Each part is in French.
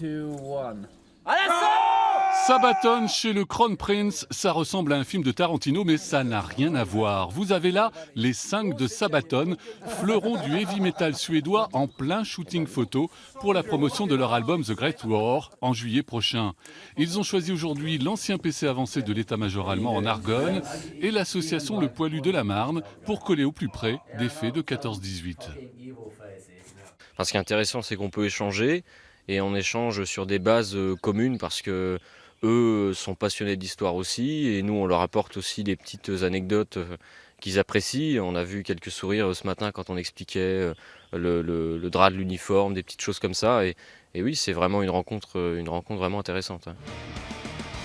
2, 1. Sabaton chez le Crown Prince, ça ressemble à un film de Tarantino, mais ça n'a rien à voir. Vous avez là les 5 de Sabaton, fleurons du heavy metal suédois en plein shooting photo pour la promotion de leur album The Great War en juillet prochain. Ils ont choisi aujourd'hui l'ancien PC avancé de l'état-major allemand en Argonne et l'association Le Poilu de la Marne pour coller au plus près des faits de 14-18. Enfin, ce qui est intéressant, c'est qu'on peut échanger et on échange sur des bases communes parce que eux sont passionnés d'histoire aussi et nous on leur apporte aussi des petites anecdotes qu'ils apprécient. On a vu quelques sourires ce matin quand on expliquait le drap de l'uniforme, des petites choses comme ça et oui, c'est vraiment une rencontre vraiment intéressante.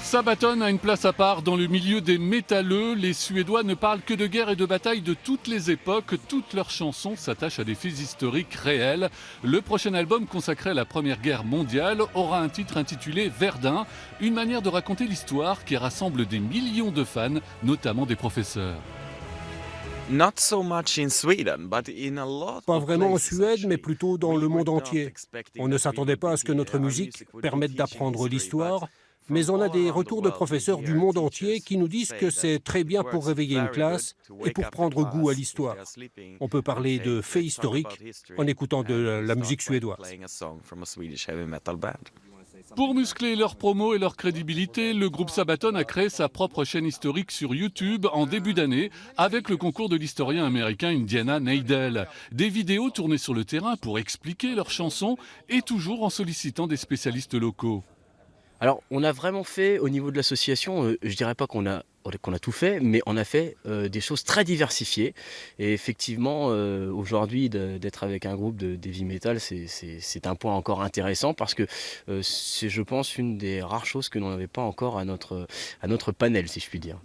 Sabaton a une place à part dans le milieu des métalleux. Les Suédois ne parlent que de guerre et de bataille de toutes les époques. Toutes leurs chansons s'attachent à des faits historiques réels. Le prochain album consacré à la Première Guerre mondiale aura un titre intitulé Verdun, une manière de raconter l'histoire qui rassemble des millions de fans, notamment des professeurs. Pas vraiment en Suède, mais plutôt dans le monde entier. On ne s'attendait pas à ce que notre musique permette d'apprendre l'histoire, mais on a des retours de professeurs du monde entier qui nous disent que c'est très bien pour réveiller une classe et pour prendre goût à l'histoire. On peut parler de faits historiques en écoutant de la musique suédoise. Pour muscler leur promo et leur crédibilité, le groupe Sabaton a créé sa propre chaîne historique sur YouTube en début d'année avec le concours de l'historien américain Indiana Neidell. Des vidéos tournées sur le terrain pour expliquer leurs chansons et toujours en sollicitant des spécialistes locaux. Alors, on a vraiment fait, au niveau de l'association, je dirais pas qu'on a tout fait, mais on a fait des choses très diversifiées. Et effectivement, aujourd'hui, d'être avec un groupe de heavy metal, c'est un point encore intéressant parce que c'est, je pense, une des rares choses que l'on n'avait pas encore à notre panel, si je puis dire.